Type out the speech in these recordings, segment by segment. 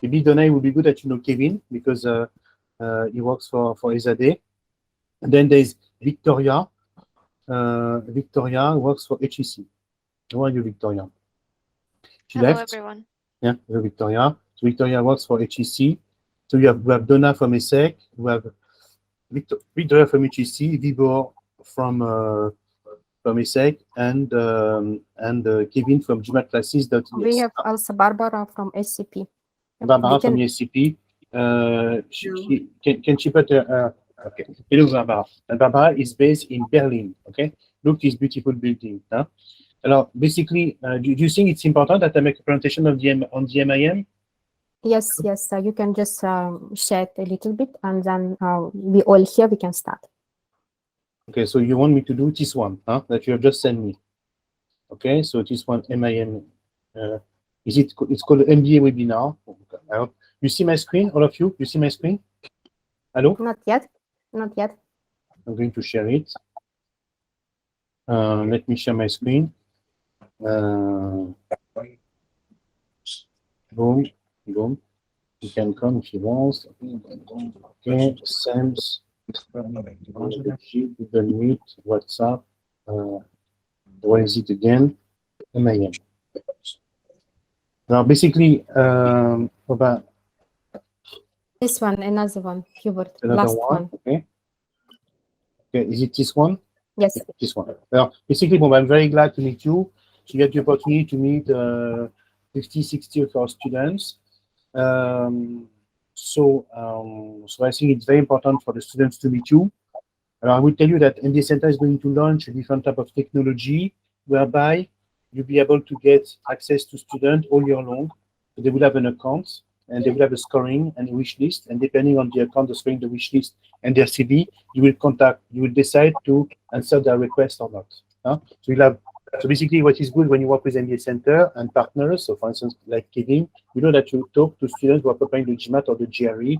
Maybe Donna, it would be good that you know Kevin because he works for ESADE. And then there's Victoria. Victoria works for HEC. How are you, Victoria? She Hello, left. everyone. Yeah, hello, Victoria. So Victoria works for HEC. So we have Donna from ESSEC. We have Victoria from HEC, Vibor from ESSEC, and Kevin from GMAT classes. We have also Barbara from SCP. Barbara from ESCP. Can she put okay. Hello, Barbara. And Barbara is based in Berlin. Okay. Look this beautiful building. Huh? Basically, do you think it's important that I make a presentation on the MIM? Yes, yes. You can just share it a little bit, and then we all here we can start. Okay, so you want me to do this one, huh? That you have just sent me. Okay, so this one MIM. It's called MBA webinar. I hope you see my screen, all of you. You see my screen? Hello? Not yet. Not yet. I'm going to share it. Let me share my screen. Boom, boom. You can come if you want. Okay, Sam's. Google Meet, WhatsApp. What is it again? MIM. Now, basically, about This one, another one, Hubert. another Last one. Okay. Okay, is it this one? Yes. This one. Well, basically, I'm very glad to meet you. To get the opportunity to meet 50, 60 of our students. So I think it's very important for the students to meet you. I will tell you that MBA Center is going to launch a different type of technology whereby you'll be able to get access to students all year long. So they will have an account and they will have a scoring and a wish list. And depending on the account, the scoring, the wish list, and their CV, you will decide to answer their request or not. Huh? So basically, what is good when you work with MBA Center and partners, so for instance, like Kevin, you know that you talk to students who are preparing the GMAT or the GRE,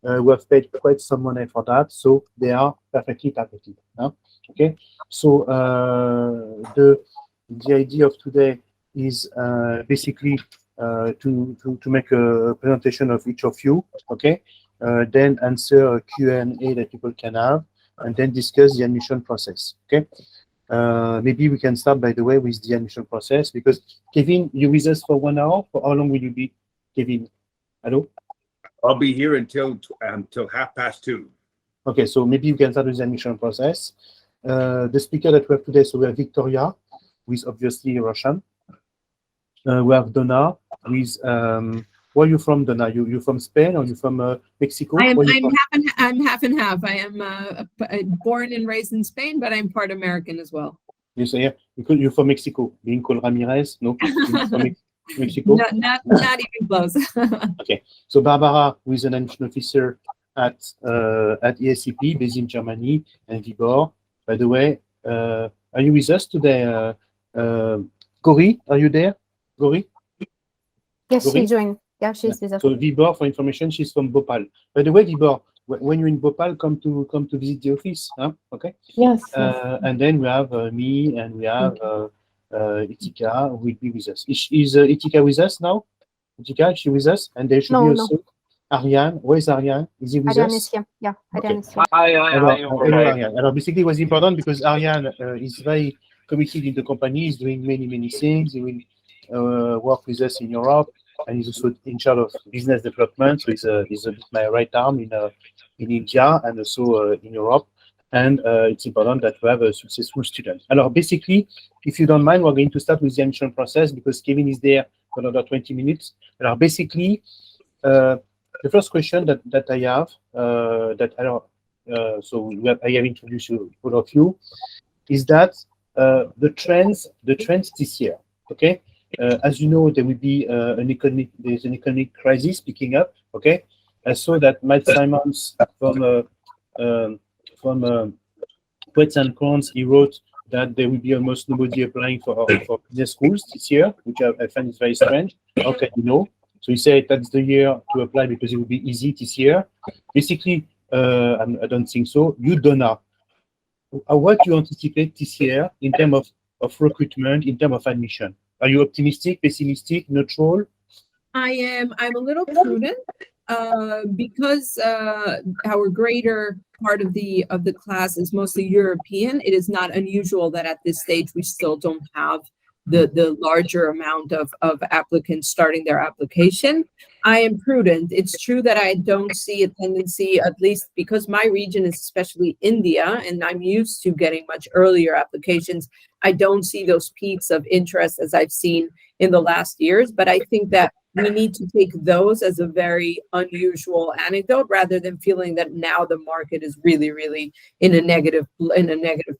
who have paid quite some money for that, so they are perfectly targeted. Huh? Okay, so the idea of today is basically to make a presentation of each of you. Okay, then answer a Q&A that people can have, and then discuss the admission process. Okay. Maybe we can start, by the way, with the admission process, because Kevin, you're with us for 1 hour. For how long will you be, Kevin? Hello? I'll be here until 2:30. Okay, so maybe you can start with the admission process. The speaker that we have today, so we have Victoria, who is obviously Russian. We have Donna, who is, where are you from, Donna? You from Spain or you from Mexico? I'm half and half. I am born and raised in Spain, but I'm part American as well. You say, yeah, you're from Mexico, being called Ramirez? No, from Mexico? Not even close. Okay, so Barbara, who is an admission officer at ESCP, based in Germany, and Vibor. By the way, are you with us today? Gori, are you there? Gori? Yes, Gori? she joined. Yeah, she's with us. So Vibor, for information, she's from Bhopal. By the way, Vibor, when you're in Bhopal, come to visit the office. Huh? Okay. Yes. And then we have me, and we have Itika, who will be with us. Is Itika with us now? Itika, is she with us? And there should be also Ariane. Where is Ariane? Is he with Ariane us? is here. Yeah, Ariane is here. Hello, Ariane. Basically, it was important because Ariane is very committed in the company. He's doing many things. He will work with us in Europe, and he's also in charge of business development. So he's my right arm in India and also in Europe. And it's important that we have a successful student. Alors, basically, if you don't mind, we're going to start with the admission process because Kevin is there for another 20 minutes. Alors, basically, the first question that I have, I have introduced you, all of you, is that the trends this year. Okay, as you know, there will be an economic crisis picking up. Okay, I saw that Mike Simons from Poets and Crowns, he wrote that there will be almost nobody applying for business schools this year, which I find is very strange. How can you know? So he said that's the year to apply because it will be easy this year. Basically, I don't think so. You, Donna, what do you anticipate this year in terms of recruitment, in terms of admission? Are you optimistic, pessimistic, neutral? I'm a little prudent because our greater part of the class is mostly European. It is not unusual that at this stage we still don't have the larger amount of applicants starting their application. I am prudent. It's true that I don't see a tendency, at least because my region is especially India, and I'm used to getting much earlier applications. I don't see those peaks of interest as I've seen in the last years, but I think that we need to take those as a very unusual anecdote rather than feeling that now the market is really, really in a negative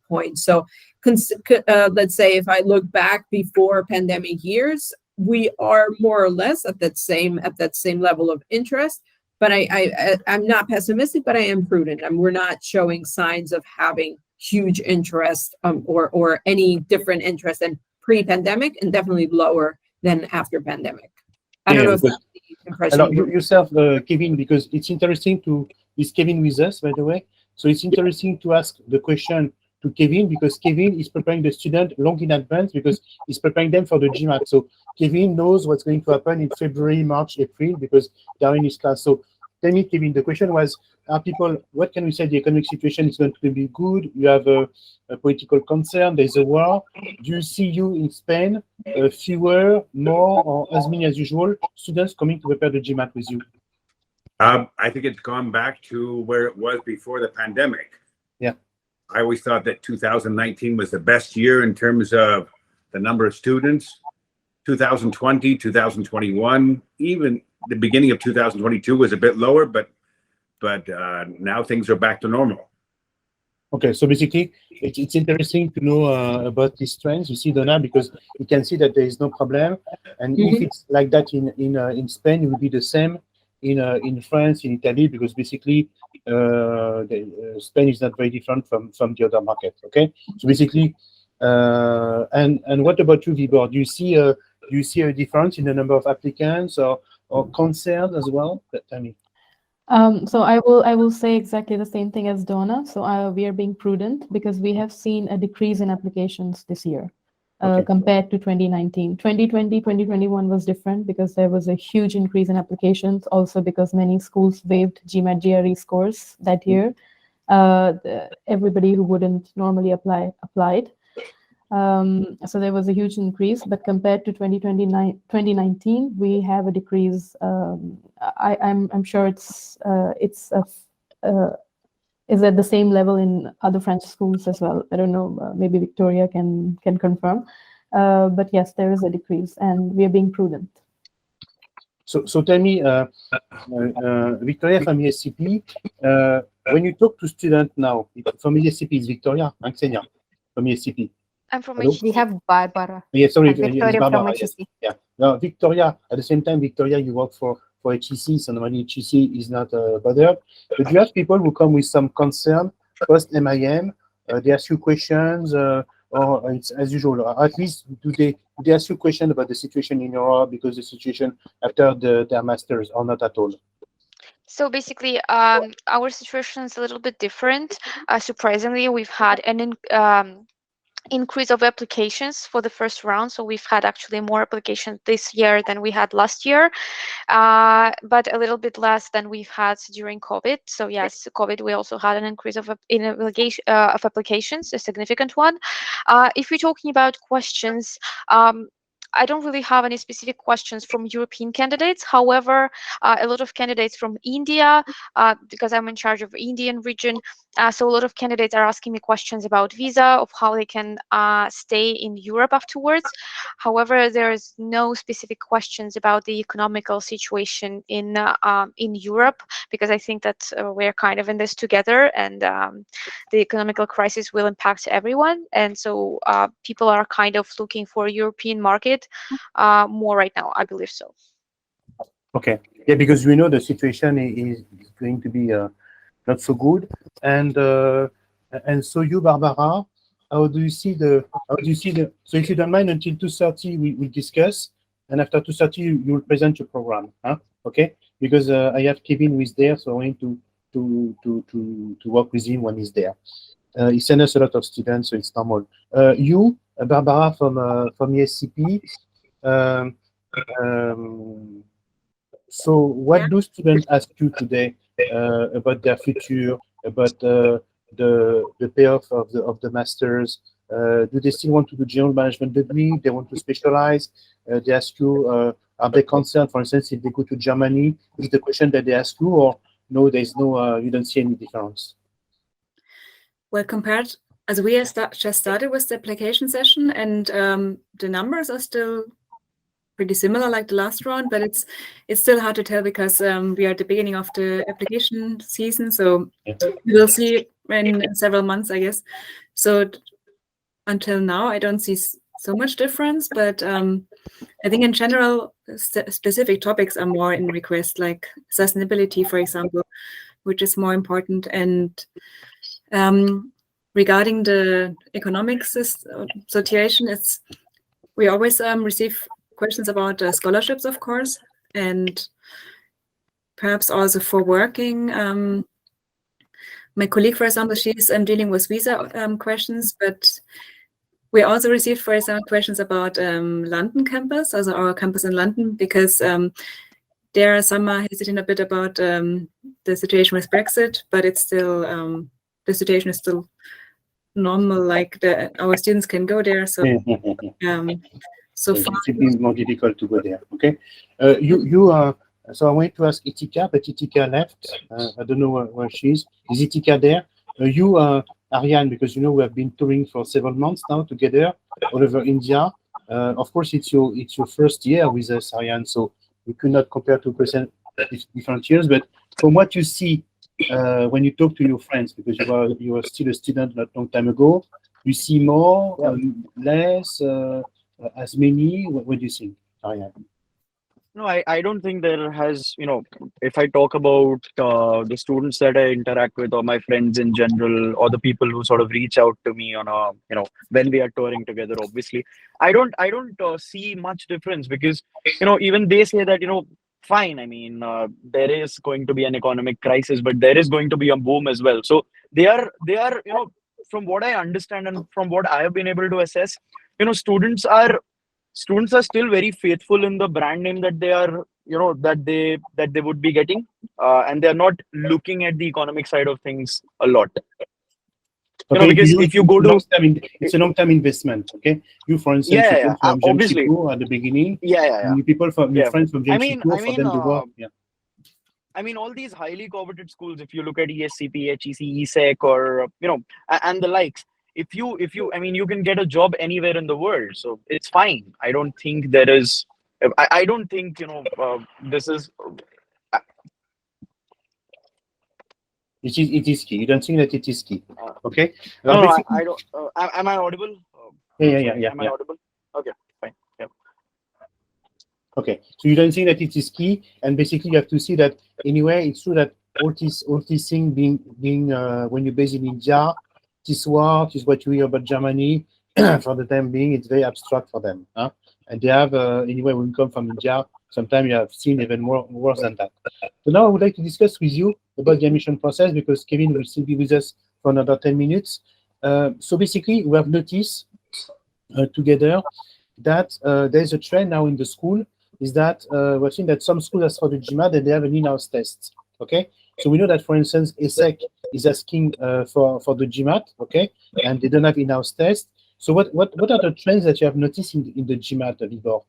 point. So let's say if I look back before pandemic years, we are more or less at that same level of interest. But I'm not pessimistic, but I am prudent. We're not showing signs of having huge interest or any different interest than pre-pandemic, and definitely lower than after pandemic. I don't know if that's the impression. Yourself, Kevin, because it's interesting is Kevin with us, by the way? So it's interesting to ask the question to Kevin, because Kevin is preparing the student long in advance because he's preparing them for the GMAT. So Kevin knows what's going to happen in February, March, April, because they're in his class. So tell me, Kevin, the question was, are people, what can we say, the economic situation is going to be good? You have a political concern, there's a war. Do you see you in Spain, fewer, more, or as many as usual, students coming to prepare the GMAT with you? I think it's gone back to where it was before the pandemic. Yeah. I always thought that 2019 was the best year in terms of the number of students. 2020, 2021, even the beginning of 2022 was a bit lower, but now things are back to normal. Okay, so basically, it's interesting to know about these trends. You see, Donna, because you can see that there is no problem, and if it's like that in Spain, it will be the same in France, in Italy, because basically Spain is not very different from the other markets. Okay, so basically, and what about you, Vibor? Do you see a difference in the number of applicants or concerns as well? Tell me. So I will say exactly the same thing as Donna. So we are being prudent because we have seen a decrease in applications this year compared to 2019. 2020, 2021 was different because there was a huge increase in applications, also because many schools waived GMAT GRE scores that year. Everybody who wouldn't normally applied. So there was a huge increase, but compared to 2019, we have a decrease. I'm sure it's is at the same level in other French schools as well. I don't know, maybe Victoria can confirm. But yes, there is a decrease, and we are being prudent. So tell me, Victoria from ESCP, when you talk to students now, from ESCP, is Victoria and Xenia from ESCP? I'm from Hello? HEC. We have Barbara. Yeah, sorry, Victoria Barbara, from yes. HEC. Yeah. Now, Victoria, at the same time, Victoria, you work for HEC, so normally HEC is not bothered. But you have people who come with some concern post-MIM, they ask you questions, or it's as usual, or at least do they ask you questions about the situation in Europe because the situation after their masters, or not at all? So basically, our situation is a little bit different. Surprisingly, we've had an increase of applications for the first round. So we've had actually more applications this year than we had last year, but a little bit less than we've had during COVID. So yes, COVID, we also had an increase of applications, a significant one. If we're talking about questions, I don't really have any specific questions from European candidates. However, a lot of candidates from India, because I'm in charge of Indian region, so a lot of candidates are asking me questions about visa, of how they can stay in Europe afterwards. However, there is no specific questions about the economical situation in Europe, because I think that we're kind of in this together, and the economical crisis will impact everyone. And so people are kind of looking for a European market more right now, I believe so. Okay, yeah, because we know the situation is going to be not so good, and so you, Barbara, how do you see the? So if you don't mind, until 2:30 we discuss, and after 2:30 you will present your program, huh? Okay, because I have Kevin who is there, so I want to work with him when he's there. He sent us a lot of students, so it's normal. You, Barbara from ESCP. So what do students ask you today about their future, about the payoff of the masters? Do they still want to do general management degree? They want to specialize? They ask you, are they concerned, for instance, if they go to Germany? Is the question that they ask you, or no, there's no, you don't see any difference? Well, compared, as we have just started with the application session, and the numbers are still pretty similar like the last round, but it's still hard to tell because we are at the beginning of the application season, so we will see in several months, I guess. So until now, I don't see so much difference, but I think in general, specific topics are more in request, like sustainability, for example, which is more important. And regarding the economic situation, we always receive questions about scholarships, of course, and perhaps also for working. My colleague, for example, she's dealing with visa questions, but we also received, for example, questions about London campus, also our campus in London, because there are some are hesitant a bit about the situation with Brexit, but it's still the situation is still normal, like our students can go there. So so far it's been more difficult to go there. Okay, so I wanted to ask Itika, but Itika left. I don't know where she is. Is Itika there? Ariane, because we have been touring for several months now together all over India. Of course, it's your first year with us, Ariane, so we could not compare to different years. But from what you see when you talk to your friends, because you were still a student not long time ago, you see more, less, as many. What do you think, Ariane? No, I don't think there has, if I talk about the students that I interact with or my friends in general or the people who sort of reach out to me on when we are touring together, obviously, I don't see much difference because, even they say that, fine, I mean, there is going to be an economic crisis, but there is going to be a boom as well. So they are, from what I understand and from what I have been able to assess, students are still very faithful in the brand name that they are, that they would be getting, and they're not looking at the economic side of things a lot. Okay, because if you go to, it's a long-term investment. Okay, you, for instance, you come from obviously GMAT at the beginning. Yeah. People from your friends from GMAT, for them to work. Yeah. I mean, all these highly coveted schools, if you look at ESCP, HEC, ESSEC, or and the likes, if you I mean, you can get a job anywhere in the world, so it's fine. I don't think there is. I don't think this is. It is key. You don't think that it is key. Okay. No, I don't. Am I audible? Yeah. Am I audible? Okay, fine. Yeah. Okay, so you don't think that it is key, and basically you have to see that anyway. It's true that all these things being when you're based in India, this work is what you hear about Germany. For the time being, it's very abstract for them, huh? And they have anyway. When you come from India, sometimes you have seen even more worse than that. So now I would like to discuss with you about the admission process because Kevin will still be with us for another 10 minutes. So basically, we have noticed together that there is a trend now in the school. Is that we're seeing that some schools ask for the GMAT and they have an in-house test. Okay, so we know that, for instance, ESSEC is asking for the GMAT. Okay, and they don't have in-house test. So what are the trends that you have noticed in the GMAT, Vibor?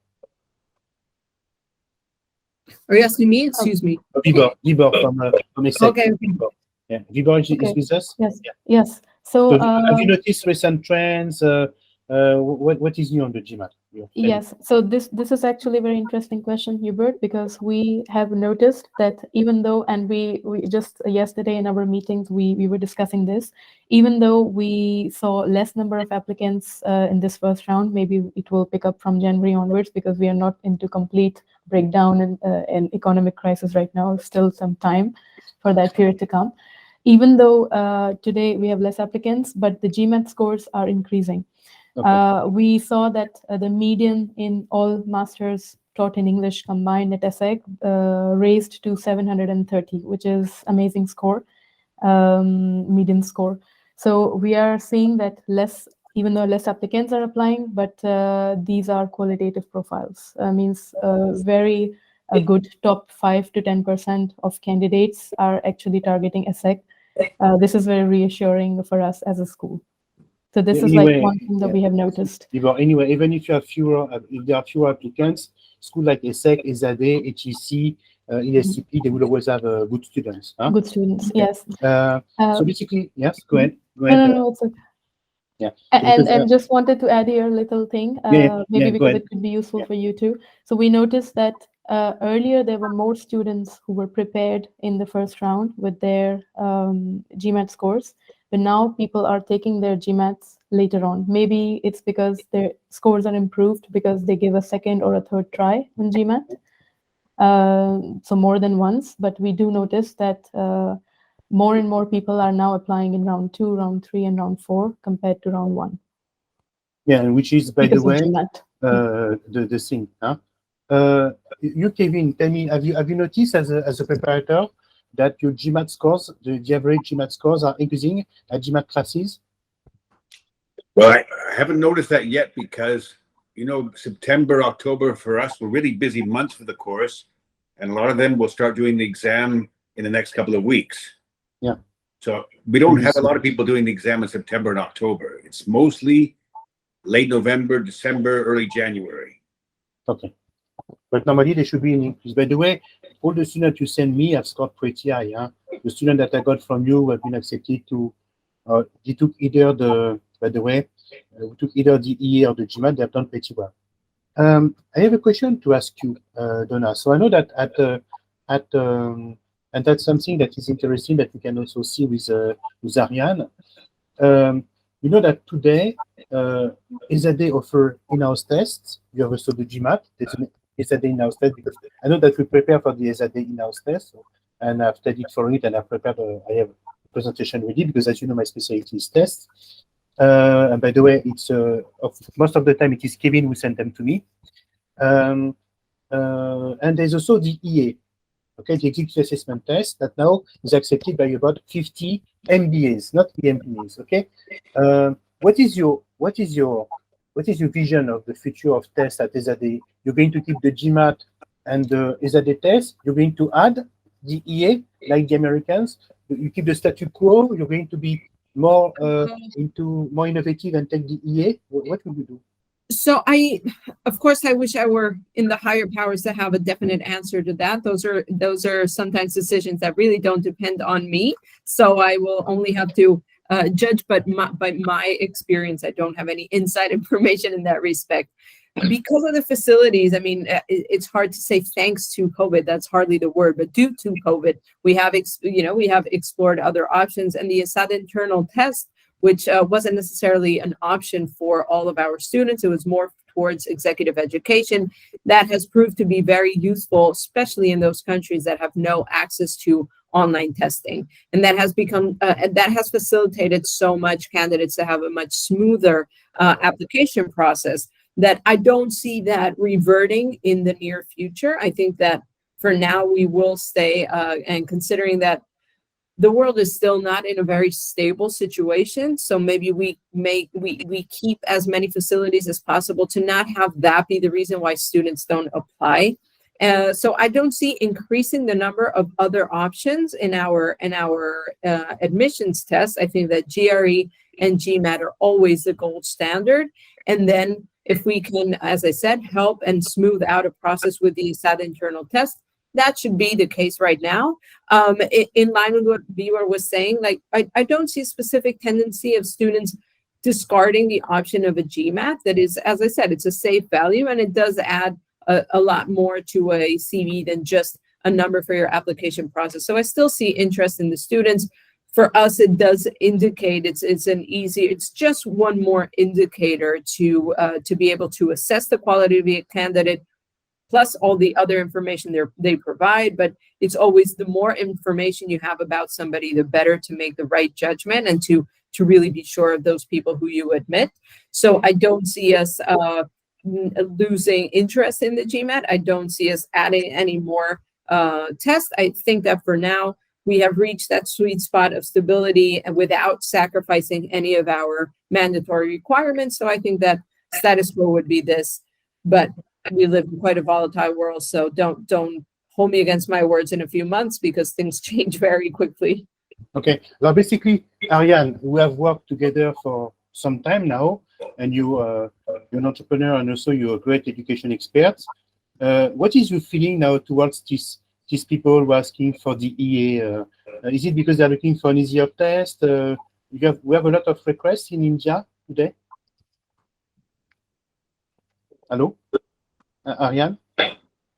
Are you asking me? Excuse me. Vibor from ESSEC. Okay. Vibor. Yeah, Vibor is with us. Yes. Yeah. Yes. So have you noticed recent trends? What is new on the GMAT? Yes, so this is actually a very interesting question, Hubert, because we have noticed that even though, and we just yesterday in our meetings, we were discussing this, even though we saw less number of applicants in this first round, maybe it will pick up from January onwards because we are not into complete breakdown and economic crisis right now, still some time for that period to come. Even though today we have less applicants, but the GMAT scores are increasing. Okay. We saw that the median in all masters taught in English combined at ESSEC raised to 730, which is amazing score, median score. So we are seeing that even though less applicants are applying, but these are qualitative profiles. Means very a good top 5 to 10% of candidates are actually targeting ESSEC. This is very reassuring for us as a school. So this is like one thing that we have noticed. Anyway, even if you have if there are fewer applicants, schools like ESSEC, ESADE, HEC, ESCP, they will always have good students. Huh? Good students, yes. So basically, yes, go ahead. No, it's okay. Yeah. And just wanted to add here a little thing, maybe because it could be useful for you too. So we noticed that earlier there were more students who were prepared in the first round with their GMAT scores, but now people are taking their GMATs later on. Maybe it's because their scores are improved because they give a second or a third try on GMAT. So more than once, but we do notice that more and more people are now applying in round 2, round 3, and round 4 compared to round 1. Yeah, which is, by the way, GMAT. the thing. Huh? You, Kevin, tell me, have you noticed as a preparator that your GMAT scores, the average GMAT scores, are increasing at GMAT classes? Well, I haven't noticed that yet because, you know, September, October for us were really busy months for the course, and a lot of them will start doing the exam in the next couple of weeks. Yeah. So we don't have a lot of people doing the exam in September and October. It's mostly late November, December, early January. Okay. But normally there should be an increase. By the way, all the students you send me have scored pretty high. Huh? The student that I got from you have been accepted to, they took either the, by the way, we took either the EA or the GMAT. They have done pretty well. I have a question to ask you, Donna. So I know that and that's something that is interesting that we can also see with Ariane. You know that today, ESADE offer in-house tests. You have also the GMAT. There's an ESADE in-house test because I know that we prepare for the ESADE in-house test, and I've studied for it and I've prepared. I have a presentation ready because, as you know, my specialty is tests. And by the way, it's most of the time it is Kevin who sent them to me. And there's also the EA. Okay, the executive assessment test that now is accepted by about 50 MBAs, not EMBAs. Okay, what is your vision of the future of tests at ESADE? You're going to keep the GMAT and the ESADE test. You're going to add the EA like the Americans. You keep the statu quo. You're going to be more more innovative and take the EA. What will you do? So of course, I wish I were in the higher powers to have a definite answer to that. Those are sometimes decisions that really don't depend on me. So I will only have to judge, but by my experience, I don't have any inside information in that respect. Because of the facilities, I mean, it's hard to say thanks to COVID. That's hardly the word, but due to COVID, we have explored other options, and the ESADE internal test, which wasn't necessarily an option for all of our students. It was more towards executive education. That has proved to be very useful, especially in those countries that have no access to online testing. And that has become, that has facilitated so much candidates to have a much smoother application process that I don't see that reverting in the near future. I think that for now we will stay, and considering that the world is still not in a very stable situation, so maybe we keep as many facilities as possible to not have that be the reason why students don't apply. So I don't see increasing the number of other options in our admissions tests. I think that GRE and GMAT are always the gold standard. And then if we can, as I said, help and smooth out a process with the ESADE internal test, that should be the case right now. In line with what Biwa was saying, like I don't see a specific tendency of students discarding the option of a GMAT. That is, as I said, it's a safe value, and it does add a lot more to a CV than just a number for your application process. So I still see interest in the students. For us, it does indicate it's just one more indicator to be able to assess the quality of a candidate, plus all the other information they provide. But it's always the more information you have about somebody, the better to make the right judgment and to really be sure of those people who you admit. So I don't see us losing interest in the GMAT. I don't see us adding any more tests. I think that for now, we have reached that sweet spot of stability and without sacrificing any of our mandatory requirements. So I think that status quo would be this. But we live in quite a volatile world. So don't hold me against my words in a few months, because things change very quickly. Okay. Well, basically, Ariane, we have worked together for some time now, and you're an entrepreneur, and also you're a great education expert. What is your feeling now towards these people who are asking for the EA? Is it because they're looking for an easier test? We have a lot of requests in India today. Hello, Ariane?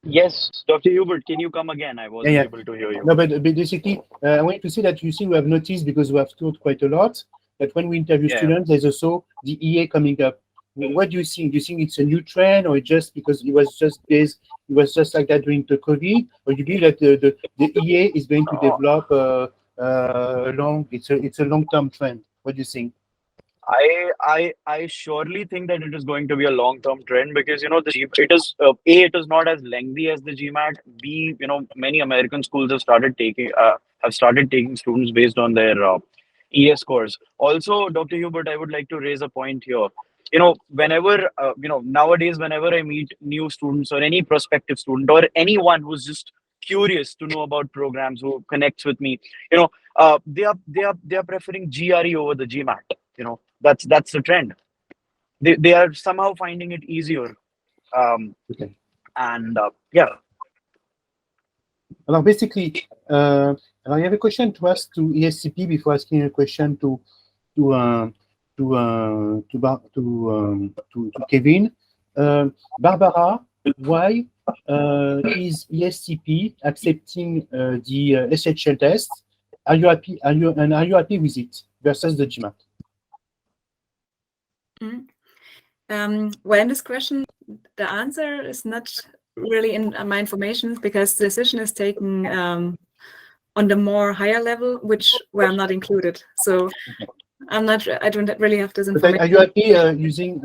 Yes, Dr. Hubert, can you come again? I wasn't able to hear you. No, but basically, I want to say that we have noticed, because we have taught quite a lot, that when we interview students, there's also the EA coming up. What do you think? Do you think it's a new trend, or just because it was just like that during the COVID, or you believe that the EA is going to develop it's a long-term trend? What do you think? I surely think that it is going to be a long-term trend, because it is not as lengthy as the GMAT. B, many American schools have started taking students based on their EA scores. Also, Dr. Hubert, I would like to raise a point here. Whenever nowadays, whenever I meet new students or any prospective student or anyone who's just curious to know about programs, who connects with me, they are preferring GRE over the GMAT. That's the trend. They are somehow finding it easier. Okay. And yeah. Well, basically, I have a question to ask to ESCP before asking a question to Kevin. Barbara, why is ESCP accepting the SHL test? Are you happy? Are you happy with it versus the GMAT? Well, in this question, the answer is not really in my information, because the decision is taken on the more higher level, where I'm not included. So I don't really have this information. But are you happy using?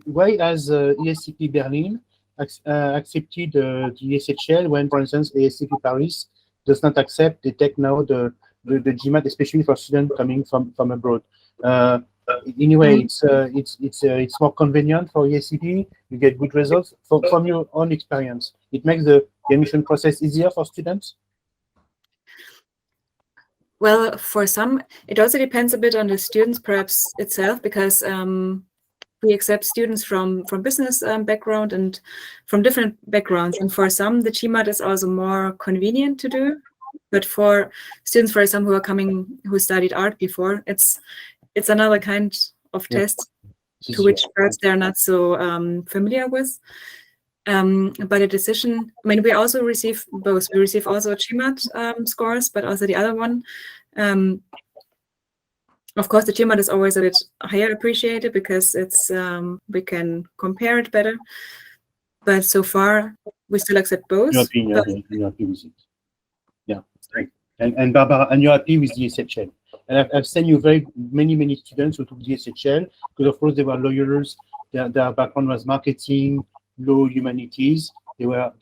Why has ESCP Berlin accepted the ESHL when, for instance, ESSEC Paris does not accept? They take now the GMAT, especially for students coming from abroad. Anyway, it's more convenient for ESCP. You get good results from your own experience. It makes the admission process easier for students. Well, for some, it also depends a bit on the students, perhaps itself, because we accept students from business background and from different backgrounds. And for some, the GMAT is also more convenient to do. But for students, for example, who studied art before, it's another kind of test to which perhaps they're not so familiar with. But a decision, I mean, we also receive both. We receive also GMAT scores, but also the other one. Of course, the GMAT is always a bit higher appreciated, because it's we can compare it better. But so far, we still accept both. You're happy with it. Yeah. And Barbara, and you're happy with the ESHL. And I've seen you many students who took the ESHL, because of course they were lawyers. Their background was marketing, law, humanities. They were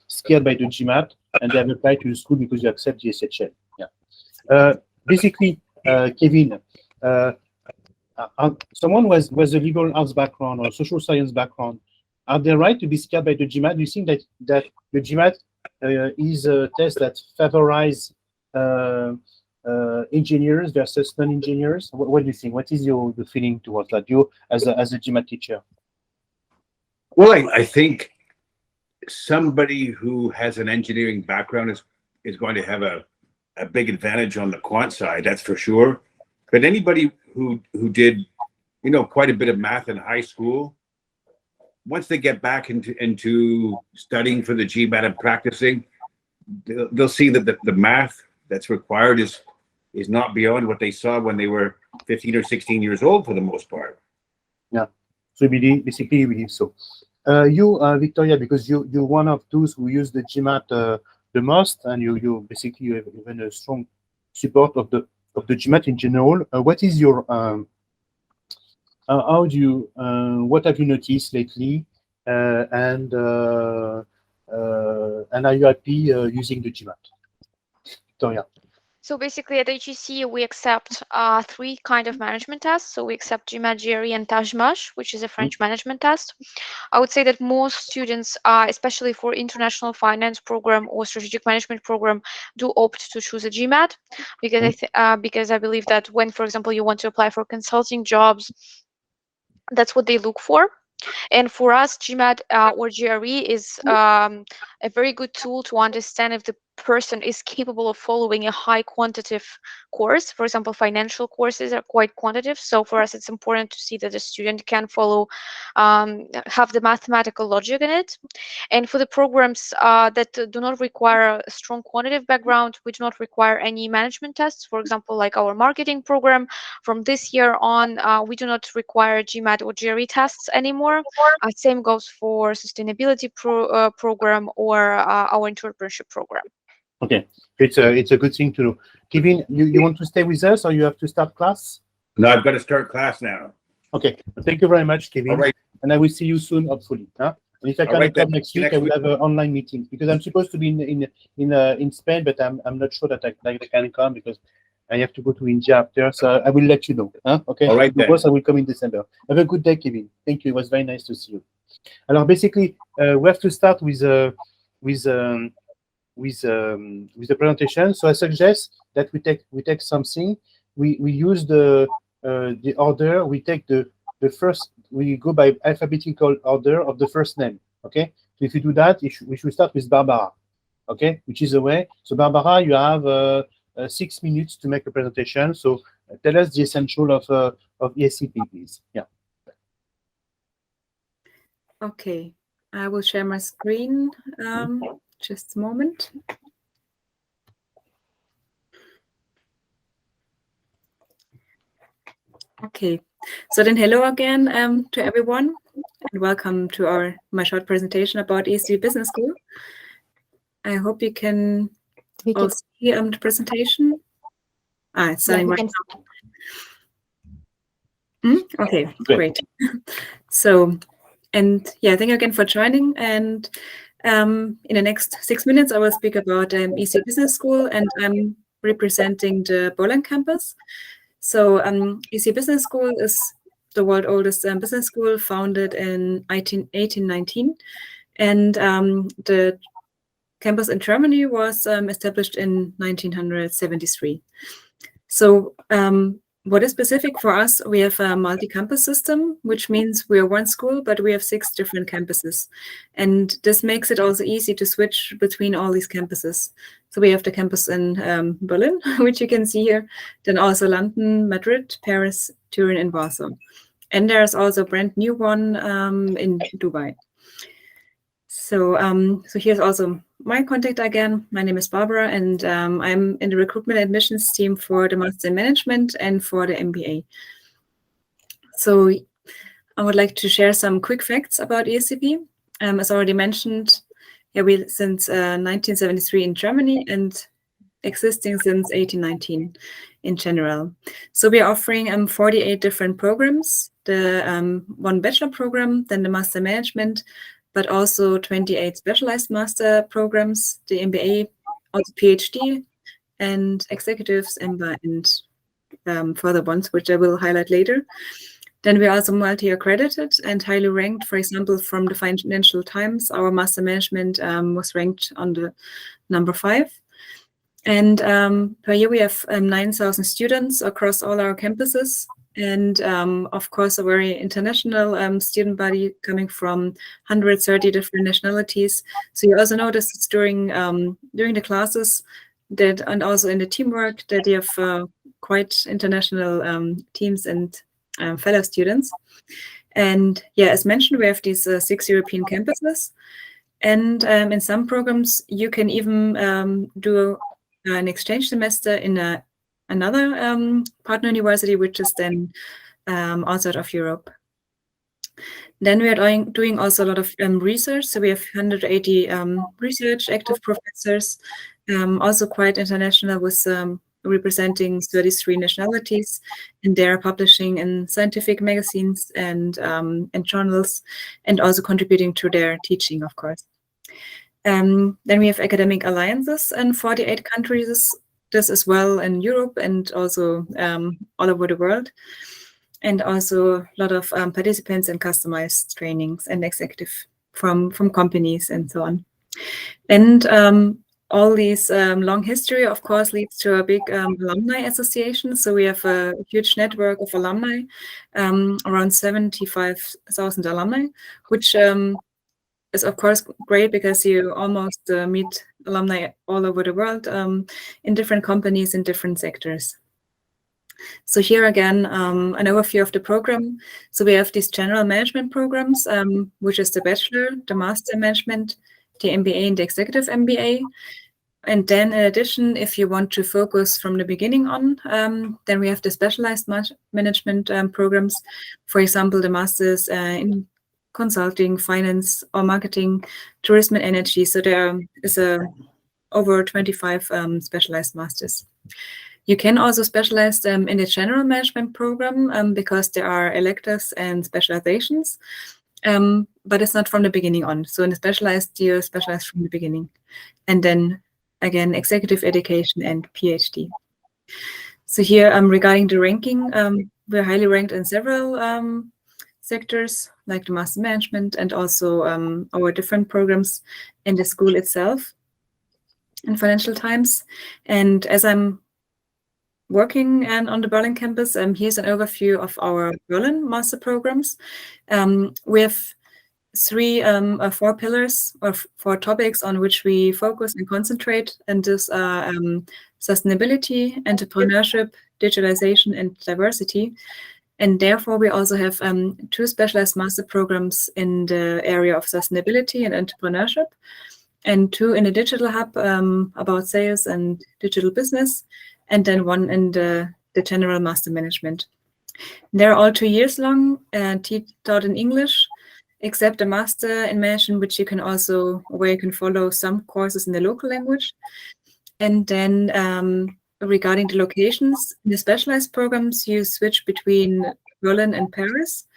scared by the GMAT, and they have applied to the school because you accept the ESHL. Yeah. Basically, Kevin, someone was a liberal arts background or social science background. Are they right to be scared by the GMAT? Do you think that the GMAT is a test that favorizes engineers versus non-engineers? What do you think? What is your feeling towards that? You as a GMAT teacher? Well, I think somebody who has an engineering background is going to have a big advantage on the quant side, that's for sure. But anybody who did, quite a bit of math in high school, once they get back into studying for the GMAT and practicing, they'll see that the math that's required is not beyond what they saw when they were 15 or 16 years old for the most part. Yeah, so basically you believe so. You, Victoria, because you're one of those who use the GMAT the most, and you basically have even a strong support of the GMAT in general. What is your what have you noticed lately, and are you happy using the GMAT? Victoria. So basically at HEC, we accept three kind of management tests. So we accept GMAT, GRE, and TAJMASH, which is a French management test. I would say that most students, especially for international finance program or strategic management program, do opt to choose a GMAT because I believe that when, for example, you want to apply for consulting jobs, that's what they look for. And for us, GMAT or GRE is a very good tool to understand if the person is capable of following a high quantitative course. For example, financial courses are quite quantitative. So for us, it's important to see that the student can follow, have the mathematical logic in it. And for the programs that do not require a strong quantitative background, we do not require any management tests. For example, like our marketing program, from this year on, we do not require GMAT or GRE tests anymore. Same goes for sustainability program or our entrepreneurship program. Okay, it's a good thing to know. Kevin, you want to stay with us or you have to start class? No, I've got to start class now. Okay, thank you very much, Kevin. All right. And I will see you soon, hopefully. Huh? And if I can come next week, I will have an online meeting because I'm supposed to be in Spain, but I'm not sure that I can come because I have to go to India after. So I will let you know. Huh? Okay. All right. Of course, I will come in December. Have a good day, Kevin. Thank you. It was very nice to see you. Alors basically, we have to start with the presentation. So I suggest that we take something. We use the order. We take the first. We go by alphabetical order of the first name. Okay. So if you do that, we should start with Barbara. Okay, which is the way. So Barbara, you have 6 minutes to make a presentation. So tell us the essential of ESCP, please. Yeah. Okay, I will share my screen. Just a moment. Okay, so then hello again to everyone, and welcome to my short presentation about ESSEC Business School. I hope you can all see the presentation. It's starting right now. Okay, great. So, and yeah, thank you again for joining. And in the next 6 minutes, I will speak about ESSEC Business School, and I'm representing the Berlin campus. So ESSEC Business School is the world's oldest business school, founded in 1819. And the campus in Germany was established in 1973. So what is specific for us, we have a multi-campus system, which means we are one school, but we have 6 different campuses. And this makes it also easy to switch between all these campuses. So we have the campus in Berlin, which you can see here, then also London, Madrid, Paris, Turin, and Warsaw. And there's also a brand new one in Dubai. So, so here's also my contact again. My name is Barbara, and I'm in the recruitment admissions team for the Master in Management and for the MBA. So I would like to share some quick facts about ESCP. As already mentioned, yeah, we since 1973 in Germany and existing since 1819 in general. So we are offering 48 different programs, the one bachelor program, then the Master in Management, but also 28 specialized master programs, the MBA, also PhD, and executives, and further ones, which I will highlight later. Then we are also multi-accredited and highly ranked. For example, from the Financial Times, our Master Management was ranked on the number 5. And per year, we have 9,000 students across all our campuses. And of course, a very international student body coming from 130 different nationalities. So you also notice it's during the classes that, and also in the teamwork, that you have quite international teams and fellow students. And yeah, as mentioned, we have these 6 European campuses. And in some programs, you can even do an exchange semester in another partner university, which is then outside of Europe. Then we are doing also a lot of research. So we have 180 research active professors, also quite international, with representing 33 nationalities, and they are publishing in scientific magazines and journals, and also contributing to their teaching, of course. Then we have academic alliances in 48 countries, this as well in Europe and also all over the world. And also a lot of participants in customized trainings and executive from companies and so on. And all these long history, of course, leads to a big alumni association. So we have a huge network of alumni, around 75,000 alumni, which is, of course, great because you almost meet alumni all over the world in different companies in different sectors. So here again, an overview of the program. So we have these general management programs, which is the bachelor, the master in management, the MBA and the executive MBA. And then in addition, if you want to focus from the beginning on, then we have the specialized management programs. For example, the masters in consulting, finance or marketing, tourism and energy. So there is over 25 specialized masters. You can also specialize in the general management program because there are electives and specializations, but it's not from the beginning on. So in the specialized, you specialize from the beginning. And then again, executive education and PhD. So here regarding the ranking, we're highly ranked in several sectors like the master management and also our different programs in the school itself in Financial Times. And as I'm working on the Berlin campus, here's an overview of our Berlin master programs. We have four pillars or four topics on which we focus and concentrate, and this are sustainability, entrepreneurship, digitalization, and diversity. And therefore, we also have two specialized master programs in the area of sustainability and entrepreneurship, and two in the digital hub about sales and digital business, and then one in the general master management. They're all 2 years long, taught in English, except a master in management, which you can also, where you can follow some courses in the local language. And then regarding the locations, in the specialized programs, you switch between Berlin and Paris.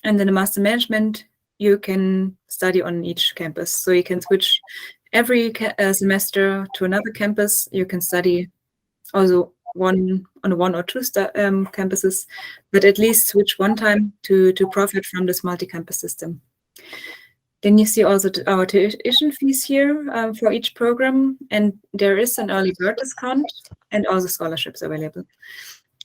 And then the master management, you can study on each campus. So you can switch every semester to another campus. You can study also one or two campuses, but at least switch one time to profit from this multi-campus system. Then you see also our tuition fees here for each program, and there is an early bird discount and also scholarships available.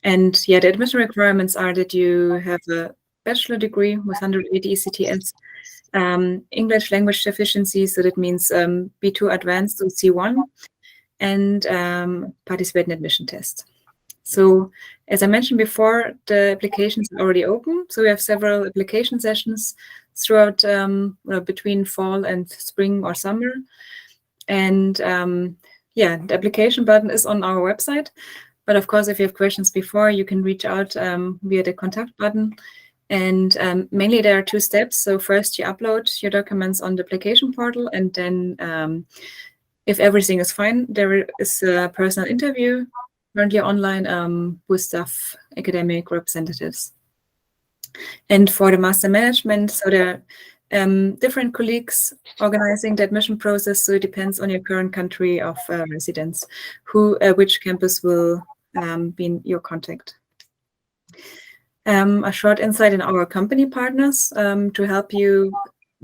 And yeah, the admission requirements are that you have a bachelor degree with 180 ECTS, English language deficiency, so that means B2 advanced or C1, and participate in admission test. So as I mentioned before, the applications are already open. So we have several application sessions throughout between fall and spring or summer. And yeah, the application button is on our website. But of course, if you have questions before, you can reach out via the contact button. And mainly there are two steps. So first you upload your documents on the application portal, and then if everything is fine, there is a personal interview currently online with staff academic representatives. And for the master management, so there are different colleagues organizing the admission process. So it depends on your current country of residence, which campus will be in your contact. A short insight in our company partners to help you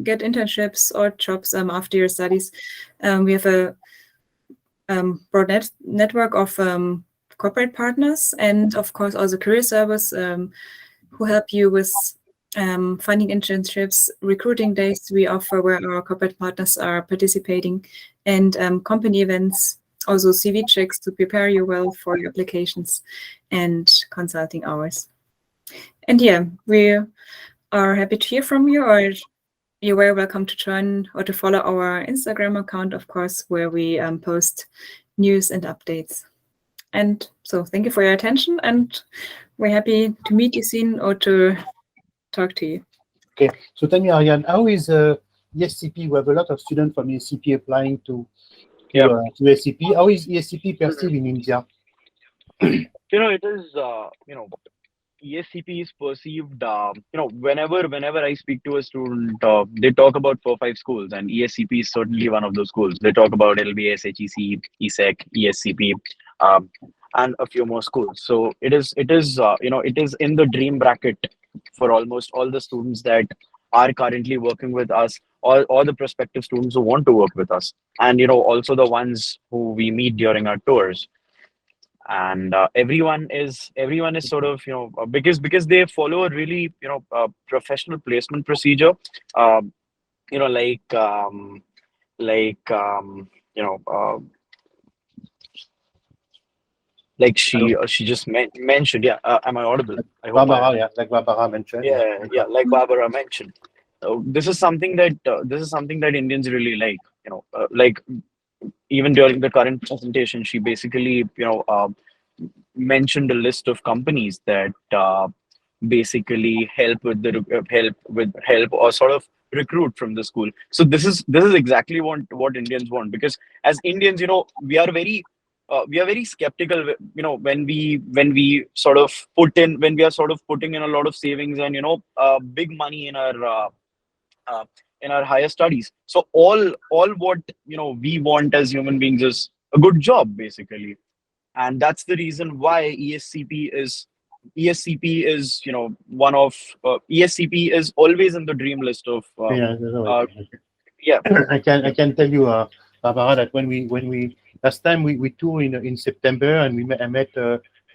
get internships or jobs after your studies. We have a broad network of corporate partners, and of course also career service who help you with finding internships, recruiting days we offer where our corporate partners are participating, and company events, also CV checks to prepare you well for your applications, and consulting hours. And yeah, we are happy to hear from you, or you're very welcome to join or to follow our Instagram account, of course, where we post news and updates. And so thank you for your attention, and we're happy to meet you soon or to talk to you. Okay, so tell me, Ariane, how is ESCP? We have a lot of students from ESCP applying to ESCP. How is ESCP perceived in India? It is, ESCP is perceived, whenever I speak to a student, they talk about 4-5 schools, and ESCP is certainly one of those schools. They talk about LBS, HEC, ESSEC, ESCP. and a few more schools. So it is it is in the dream bracket for almost all the students that are currently working with us, or the prospective students who want to work with us, and also the ones who we meet during our tours. And everyone is sort of because they follow a really professional placement procedure, um, you know like um, like you know like she just mentioned. Yeah, am I audible? I hope Barbara, yeah, like Barbara mentioned. yeah, like Barbara mentioned. This is something that Indians really like. Like even during the current presentation, she basically mentioned a list of companies that basically help or sort of recruit from the school. So this is exactly what Indians want, because as Indians, we are very skeptical, when we sort of when we are sort of putting in a lot of savings and big money in our higher studies. So all what we want as human beings is a good job, basically. And that's the reason why ESCP is one of ESCP is always in the dream list of Yeah, yeah. I can tell you, Barbara, that when we last time we toured in September, and I met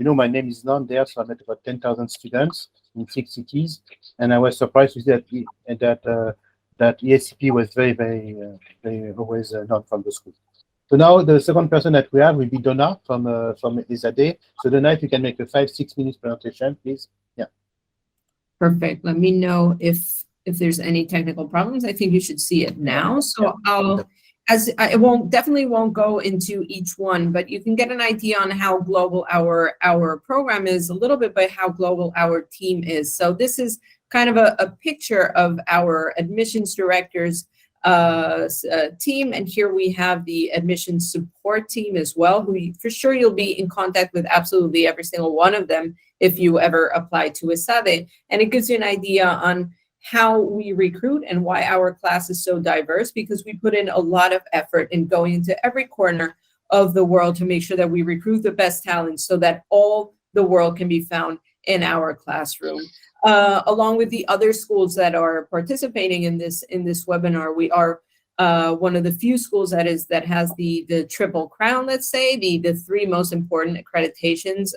my name is not there, so I met about 10,000 students in 6 cities, and I was surprised to see that ESCP was very always not from the school. So now the second person that we have will be Donna from ESADE. So Donna, if you can make a 5-6 minutes presentation, please. Yeah. Perfect. Let me know if there's any technical problems. I think you should see it now. So definitely won't go into each one, but you can get an idea on how global our program is a little bit by how global our team is. So this is kind of a picture of our admissions directors team, and here we have the admissions support team as well, who for sure you'll be in contact with absolutely every single one of them if you ever apply to ESADE. And it gives you an idea on how we recruit and why our class is so diverse, because we put in a lot of effort in going into every corner of the world to make sure that we recruit the best talents so that all the world can be found in our classroom. Along with the other schools that are participating in this webinar, we are one of the few schools that has the triple crown, let's say, the 3 most important accreditations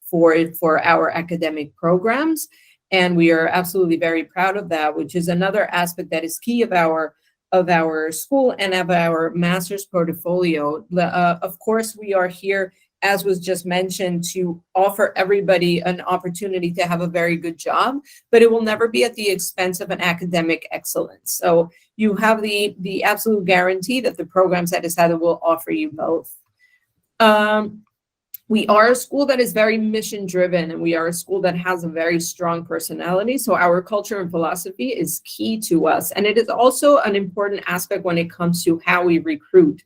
for our academic programs. And we are absolutely very proud of that, which is another aspect that is key of our school and of our master's portfolio. Of course, we are here, as was just mentioned, to offer everybody an opportunity to have a very good job, but it will never be at the expense of an academic excellence. So you have the absolute guarantee that the programs at ESADE will offer you both. We are a school that is very mission driven, and we are a school that has a very strong personality. So our culture and philosophy is key to us. And it is also an important aspect when it comes to how we recruit.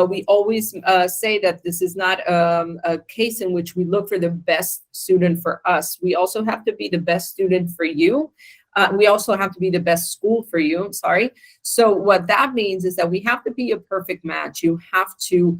We always say that this is not a case in which we look for the best student for us. We also have to be the best student for you. We also have to be the best school for you. I'm sorry. So what that means is that we have to be a perfect match. You have to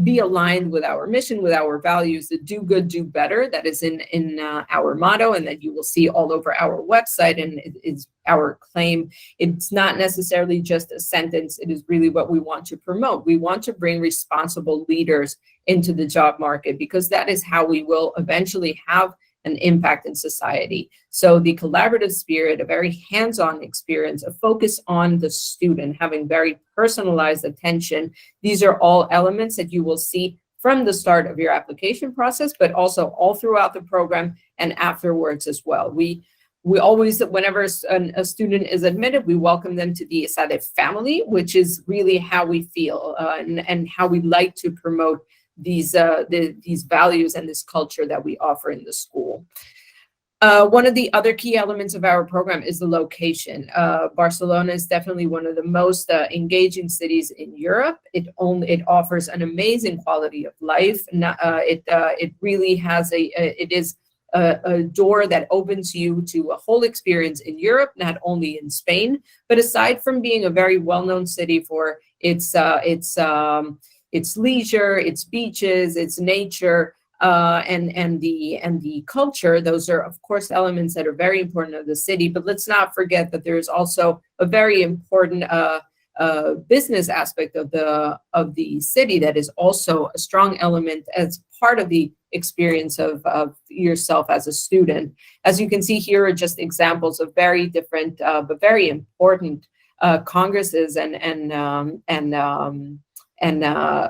be aligned with our mission, with our values, the do good, do better. That is in our motto, and that you will see all over our website, and it's our claim. It's not necessarily just a sentence. It is really what we want to promote. We want to bring responsible leaders into the job market, because that is how we will eventually have an impact in society. So the collaborative spirit, a very hands-on experience, a focus on the student, having very personalized attention. These are all elements that you will see from the start of your application process, but also all throughout the program and afterwards as well. We always, whenever a student is admitted, we welcome them to the ESADE family, which is really how we feel and how we like to promote these values and this culture that we offer in the school. One of the other key elements of our program is the location. Barcelona is definitely one of the most engaging cities in Europe. It offers an amazing quality of life. It really has it is a door that opens you to a whole experience in Europe, not only in Spain, but aside from being a very well-known city for its it's leisure, it's beaches, it's nature, and the culture. Those are, of course, elements that are very important of the city. But let's not forget that there is also a very important business aspect of the city that is also a strong element as part of the experience of yourself as a student. As you can see, here are just examples of very different but very important congresses and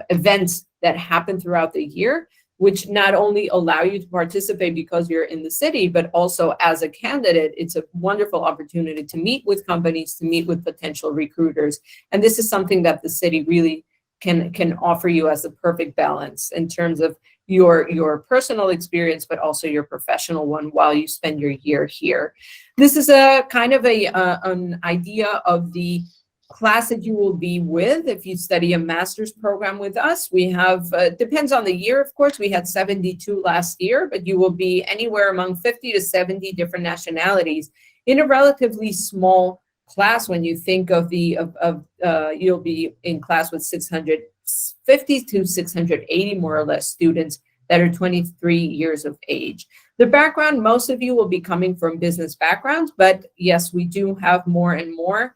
events that happen throughout the year, which not only allow you to participate because you're in the city, but also as a candidate, it's a wonderful opportunity to meet with companies, to meet with potential recruiters. And this is something that the city really can offer you as a perfect balance in terms of your personal experience, but also your professional one while you spend your year here. This is a kind of an idea of the class that you will be with if you study a master's program with us. We have, depends on the year, of course, we had 72 last year, but you will be anywhere among 50 to 70 different nationalities in a relatively small class. When you think of you'll be in class with 650 to 680 more or less students that are 23 years of age. The background, most of you will be coming from business backgrounds, but yes, we do have more and more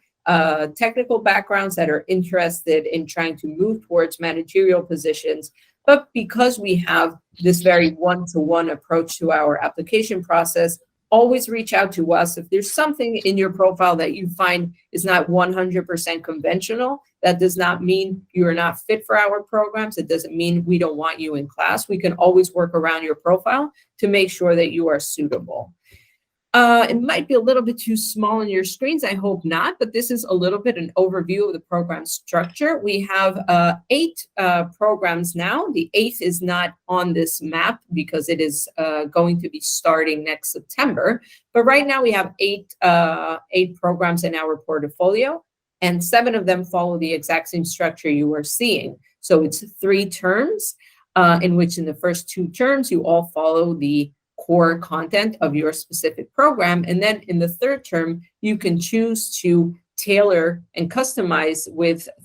technical backgrounds that are interested in trying to move towards managerial positions. But because we have this very one-to-one approach to our application process, always reach out to us. If there's something in your profile that you find is not 100% conventional, that does not mean you're not fit for our programs. It doesn't mean we don't want you in class. We can always work around your profile to make sure that you are suitable. It might be a little bit too small on your screens. I hope not, but this is a little bit an overview of the program structure. We have 8 programs now. The 8th is not on this map because it is going to be starting next September. But right now we have 8 programs in our portfolio, and 7 of them follow the exact same structure you are seeing. So it's 3 terms, in which in the first 2 terms, you all follow the core content of your specific program. And then in the 3rd term, you can choose to tailor and customize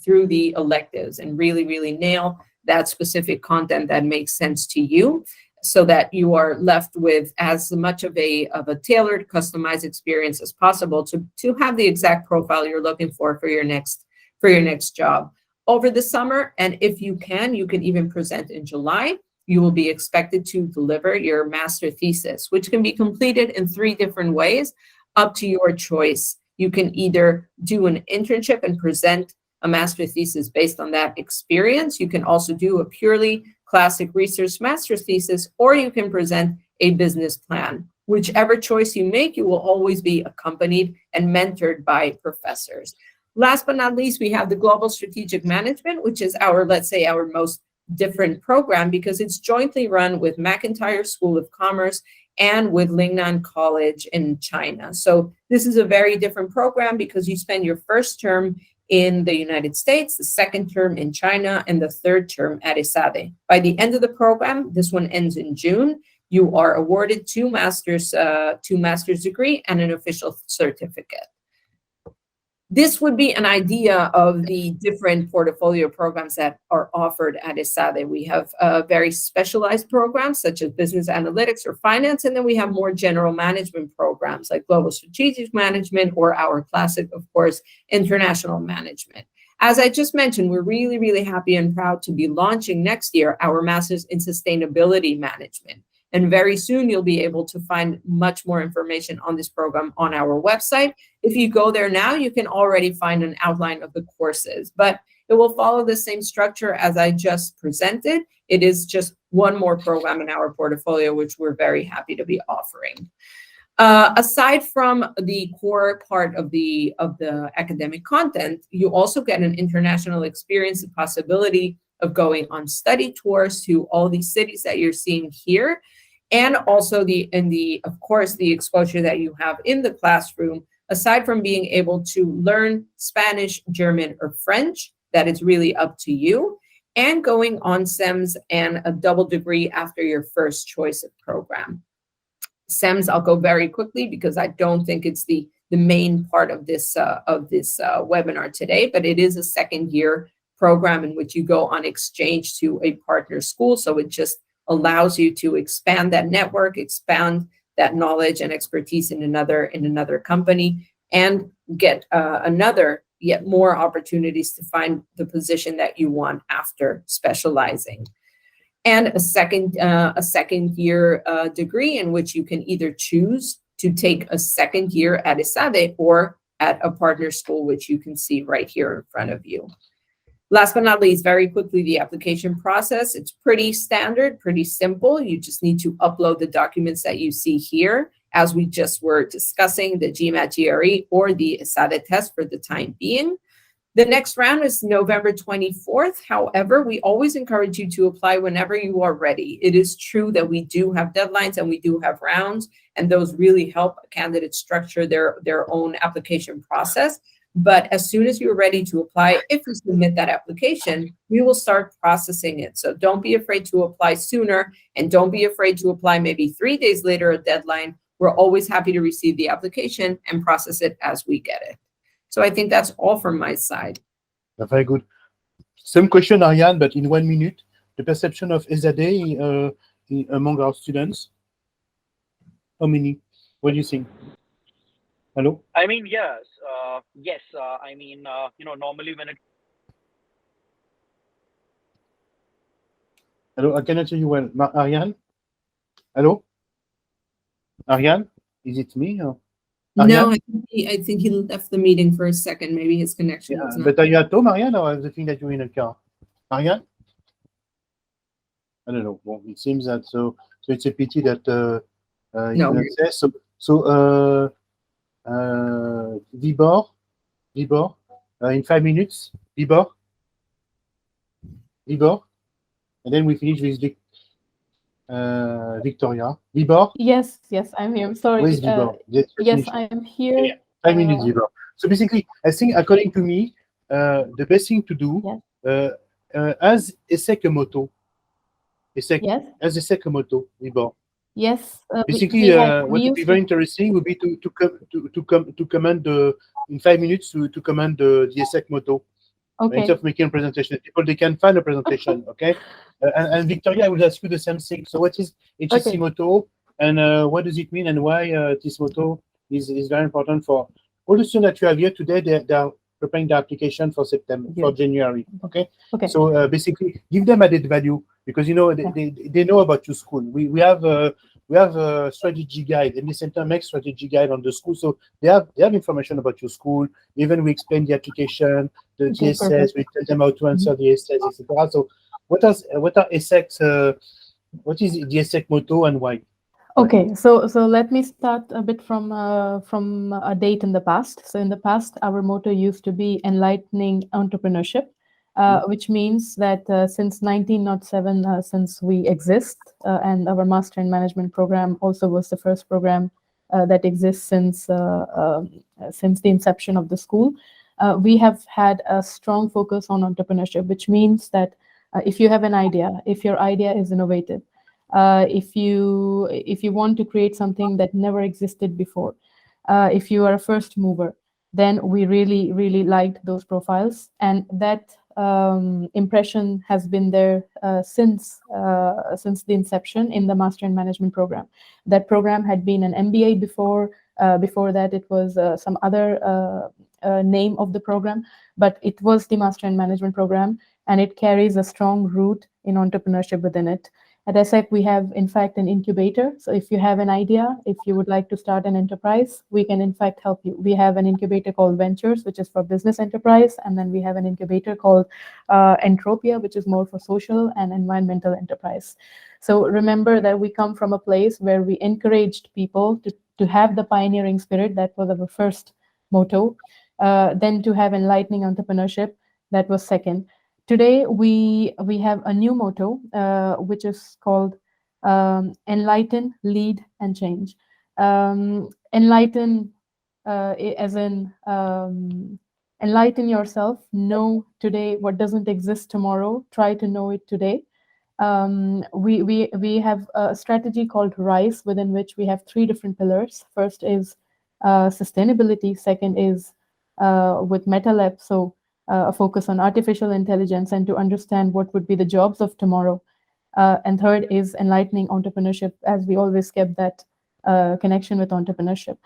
through the electives and really, really nail that specific content that makes sense to you, so that you are left with as much of a tailored, customized experience as possible to have the exact profile you're looking for your next job. Over the summer, and if you can even present in July, you will be expected to deliver your master thesis, which can be completed in 3 different ways, up to your choice. You can either do an internship and present a master thesis based on that experience. You can also do a purely classic research master thesis, or you can present a business plan. Whichever choice you make, you will always be accompanied and mentored by professors. Last but not least, we have the Global Strategic Management, which is let's say our most different program, because it's jointly run with McIntyre School of Commerce and with Lingnan College in China. So this is a very different program because you spend your first term in the United States, the 2nd term in China, and the 3rd term at ESADE. By the end of the program, this one ends in June, you are awarded 2 master's degree and an official certificate. This would be an idea of the different portfolio programs that are offered at ESADE. We have very specialized programs such as business analytics or finance, and then we have more general management programs like global strategic management, or our classic, of course, international management. As I just mentioned, we're really, really happy and proud to be launching next year our Master's in Sustainability Management. And very soon, you'll be able to find much more information on this program on our website. If you go there now, you can already find an outline of the courses, but it will follow the same structure as I just presented. It is just one more program in our portfolio, which we're very happy to be offering. Aside from the core part of the academic content, you also get an international experience, the possibility of going on study tours to all these cities that you're seeing here. And also of course, the exposure that you have in the classroom, aside from being able to learn Spanish, German, or French, that is really up to you, and going on SEMS and a double degree after your first choice of program. SEMS, I'll go very quickly because I don't think it's the main part of this webinar today, but it is a 2nd year program in which you go on exchange to a partner school. So it just allows you to expand that network, expand that knowledge and expertise in another company, and get yet more opportunities to find the position that you want after specializing. And a second year degree in which you can either choose to take a second year at ESADE or at a partner school, which you can see right here in front of you. Last but not least, very quickly, the application process. It's pretty standard, pretty simple. You just need to upload the documents that you see here, as we just were discussing, the GMAT GRE or the ESADE test for the time being. The next round is November 24th. However, we always encourage you to apply whenever you are ready. It is true that we do have deadlines and we do have rounds, and those really help candidates structure their own application process. But as soon as you're ready to apply, if you submit that application, we will start processing it. So don't be afraid to apply sooner, and don't be afraid to apply maybe 3 days later, a deadline. We're always happy to receive the application and process it as we get it. So I think that's all from my side. Very good. Same question, Ariane, but in 1 minute. The perception of ESADE among our students. How many? What do you think? Hello? I mean, yes. I mean, normally when it. Hello, I cannot hear you well. Ariane? Hello? Ariane? Is it me? Or? No, I think he left the meeting for a second. Maybe his connection was not. But are you at home, Ariane, or the thing that you're in a car? Ariane? I don't know. Well, it seems that so it's a pity that you cannot say. So Vibor, in 5 minutes, Vibor, and then we finish with Victoria. Vibor? Yes, I'm here. Sorry. Where's Vibor? Yes, I am here. Yeah. 5 minutes, Vibor. So basically, I think according to me, the best thing to do, as ESSEC motto, as ESSEC motto, Vibor. Yes. Basically, what would be very interesting would be to comment in 5 minutes to comment the ESSEC motto. Okay. Instead of making a presentation, people they can find a presentation. Okay. And Victoria, I will ask you the same thing. So, what is HEC motto, and what does it mean, and why this motto is very important for all the students that you have here today? They are preparing the application for for January. Okay. So basically, give them added value, because they know about your school. We have a strategy guide, and the center makes strategy guide on the school, so they have information about your school. Even we explain the application, the GSS, we tell them how to answer the ESSEC, etc. So what are ESSEC's what is the ESSEC motto and why? Okay, so let me start a bit from a date in the past. So in the past, our motto used to be enlightening entrepreneurship, which means that since 1907, since we exist, and our Master in Management program also was the first program that exists since the inception of the school, we have had a strong focus on entrepreneurship, which means that if you have an idea, if your idea is innovative, if you want to create something that never existed before, if you are a first mover, then we really liked those profiles, and that impression has been there since the inception in the Master in Management program. That program had been an MBA before. Before that, it was some other name of the program, but it was the Master in Management program, and it carries a strong root in entrepreneurship within it. At ESSEC, we have, in fact, an incubator. So if you have an idea, if you would like to start an enterprise, we can, in fact, help you. We have an incubator called Ventures, which is for business enterprise. And then we have an incubator called Entropia, which is more for social and environmental enterprise. So remember that we come from a place where we encouraged people to have the pioneering spirit. That was our first motto. Then to have enlightening entrepreneurship, that was second. Today, we have a new motto, which is called Enlighten, Lead, and Change. Enlighten, as in enlighten yourself, know today what doesn't exist tomorrow, try to know it today. We have a strategy called RISE, within which we have 3 different pillars. First is sustainability, second is with MetaLab, so a focus on artificial intelligence and to understand what would be the jobs of tomorrow. And third is enlightening entrepreneurship, as we always kept that connection with entrepreneurship.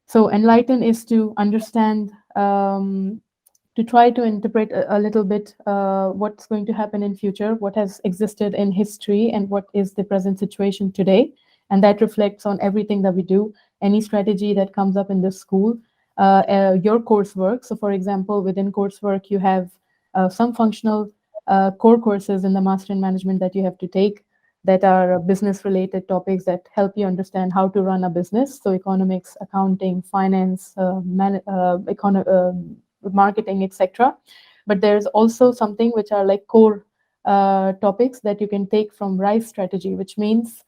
So enlighten is to understand, to try to interpret a little bit what's going to happen in future, what has existed in history, and what is the present situation today. And that reflects on everything that we do, any strategy that comes up in the school, your coursework. So for example, within coursework, you have some functional core courses in the Master in Management that you have to take that are business-related topics that help you understand how to run a business. So economics, accounting, finance, marketing, etc. But there's also something which are like core topics that you can take from RISE strategy, which means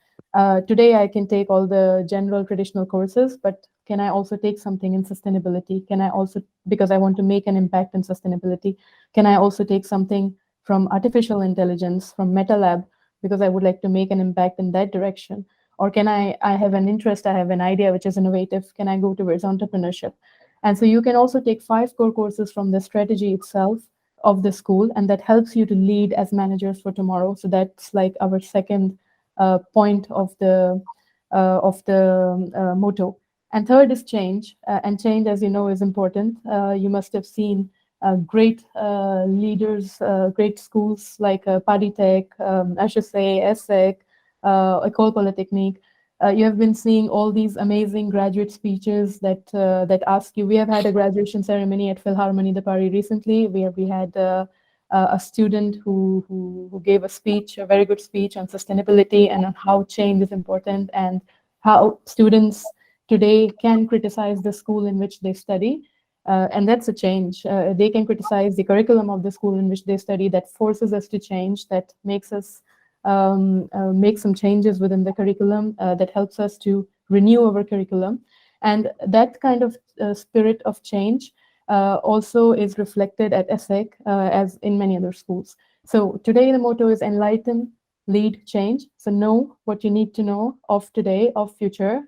today I can take all the general traditional courses, but can I also take something in sustainability? Can I also, because I want to make an impact in sustainability, can I also take something from artificial intelligence, from MetaLab, because I would like to make an impact in that direction? Or can I have an interest, I have an idea which is innovative, can I go towards entrepreneurship? And so you can also take 5 core courses from the strategy itself of the school, and that helps you to lead as managers for tomorrow. So that's like our second point of the motto. And third is change, and change, as you know, is important. You must have seen great leaders, great schools like Paditech, HEC, ESSEC, École Polytechnique. You have been seeing all these amazing graduate speeches that ask you. We have had a graduation ceremony at Philharmonie de Paris recently, where we had a student who gave a speech, a very good speech on sustainability and on how change is important and how students today can criticize the school in which they study. And that's a change. They can criticize the curriculum of the school in which they study. That forces us to change, that makes us make some changes within the curriculum, that helps us to renew our curriculum. And that kind of spirit of change also is reflected at ESSEC as in many other schools. So today the motto is enlighten, lead, change. So know what you need to know of today, of future.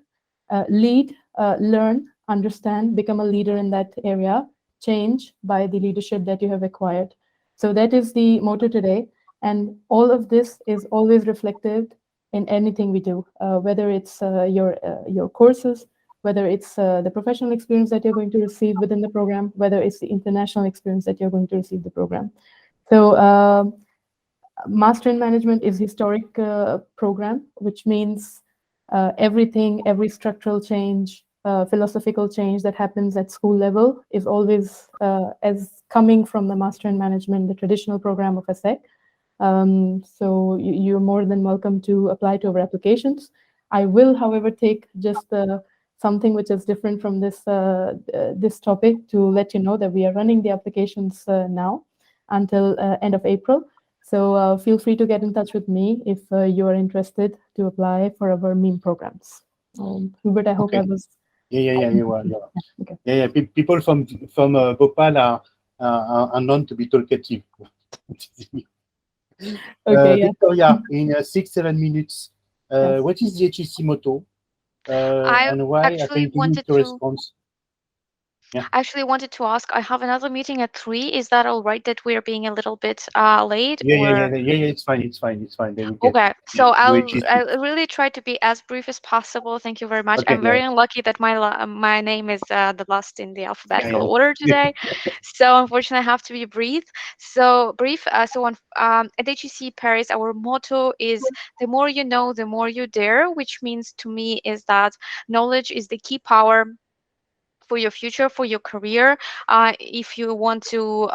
Lead, learn, understand, become a leader in that area, change by the leadership that you have acquired. So that is the motto today. And all of this is always reflected in anything we do, whether it's your courses, whether it's the professional experience that you're going to receive within the program, whether it's the international experience that you're going to receive the program. So Master in Management is historic program, which means everything, every structural change, philosophical change that happens at school level is always as coming from the Master in Management, the traditional program of ESSEC. So you're more than welcome to apply to our applications. I will, however, take just something which is different from this this topic to let you know that we are running the applications now until end of April. So feel free to get in touch with me if you are interested to apply for our MIM programs. Hubert, I hope I was. Yeah, you are. Okay. Yeah. People from Bhopal are known to be talkative. Okay, yeah. Victoria, in 6-7 minutes, Yes. what is the HEC motto? I And why actually wanted to to response? I actually wanted to ask, I have another meeting at 3. Is that all right that we're being a little bit late? Yeah, it's fine. They will get Okay, it. so To HEC. I'll really try to be as brief as possible. Thank you very much. Okay, I'm very unlucky that my name is the last in the alphabetical Yeah. order today, so unfortunately I have to be brief. So at HEC Paris, our motto is the more you know, the more you dare, which means to me is that knowledge is the key power for your future, for your career. If you want to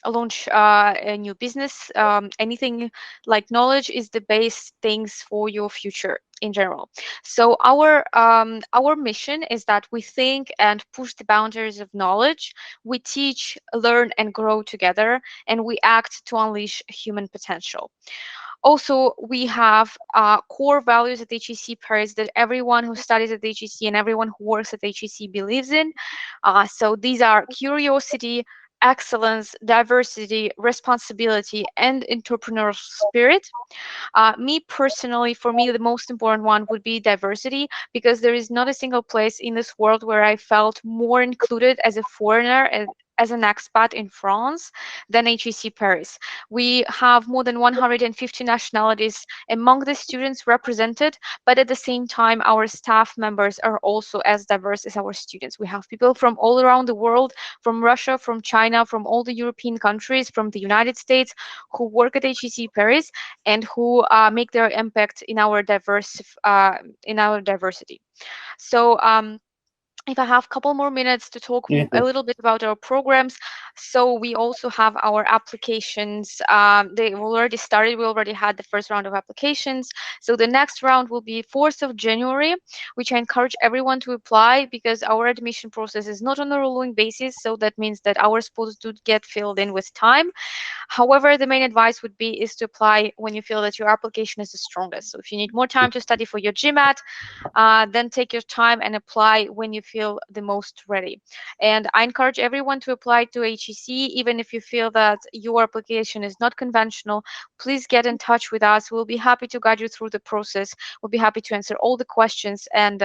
launch a new business, anything like knowledge is the base things for your future in general. So our mission is that we think and push the boundaries of knowledge. We teach, learn, and grow together, and we act to unleash human potential. Also, we have core values at HEC Paris that everyone who studies at HEC and everyone who works at HEC believes in. So these are curiosity, excellence, diversity, responsibility, and entrepreneurial spirit. Me personally, for me, the most important one would be diversity, because there is not a single place in this world where I felt more included as a foreigner as an expat in France than HEC Paris. We have more than 150 nationalities among the students represented, but at the same time, our staff members are also as diverse as our students. We have people from all around the world, from Russia, from China, from all the European countries, from the United States, who work at HEC Paris and who make their impact in our diversity. So if I have a couple more minutes to talk Yeah. a little bit about our programs. So we also have our applications. They already started. We already had the first round of applications. So the next round will be 4th of January, which I encourage everyone to apply because our admission process is not on a rolling basis. So that means that our spots do get filled in with time. However, the main advice would be is to apply when you feel that your application is the strongest. So if you need more time to study for your GMAT, then take your time and apply when you feel the most ready. And I encourage everyone to apply to HEC, even if you feel that your application is not conventional. Please get in touch with us. We'll be happy to guide you through the process. We'll be happy to answer all the questions. And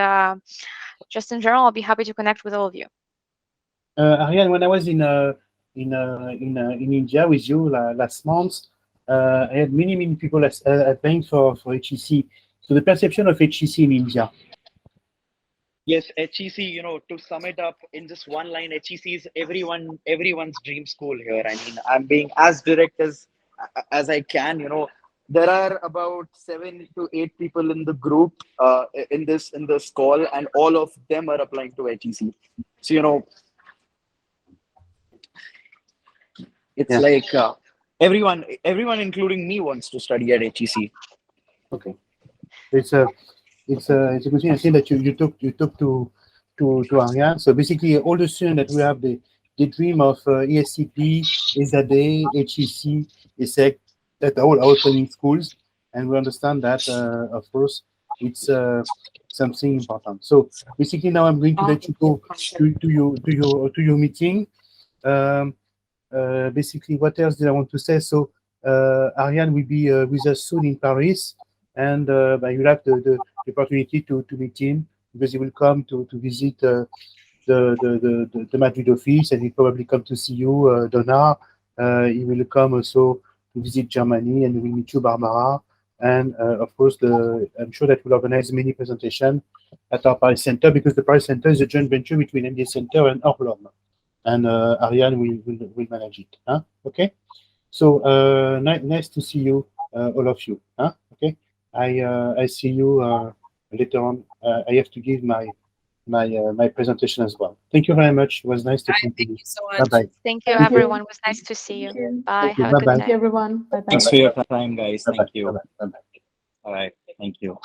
just in general, I'll be happy to connect with all of you. Ariane, when I was in India with you last month, I had many people applying for HEC. So the perception of HEC in India. Yes, HEC, you know, to sum it up in just one line, HEC is everyone's dream school here. I mean, I'm being as direct as I can. You know, there are about 7 to 8 people in the group in this call, and all of them are applying to HEC. So, you know, it's like everyone, including me, wants to study at HEC. Okay, it's a good thing. I think that you talk to Ariane. So basically, all the students that we have the dream of ESCP, ESADE, HEC, ESSEC, that are all our training schools, and we understand that of course it's something important. So basically, now I'm going to let you go to your meeting. Basically, what else did I want to say? So Ariane will be with us soon in Paris, and you'll have the opportunity to meet him because he will come to visit the Madrid office, and he'll probably come to see you, Donna. He will come also to visit Germany, and he will meet you, Barbara. And of course, I'm sure that we'll organize many presentations at our Paris Center because the Paris Center is a joint venture between MBA Center and Orlom. And Ariane will manage it. Huh? Okay. So nice to see you, all of you. Huh? Okay. I see you later on. I have to give my presentation as well. Thank you very much. It was nice to meet you. Thank you so much. Bye bye. Thank you, everyone. It was nice to see you. Bye. Have a good Bye-bye. day. Thank you, everyone. Bye-bye. Thanks for your time, guys. Bye-bye. Thank you. Bye-bye. Bye-bye. All right. Thank you.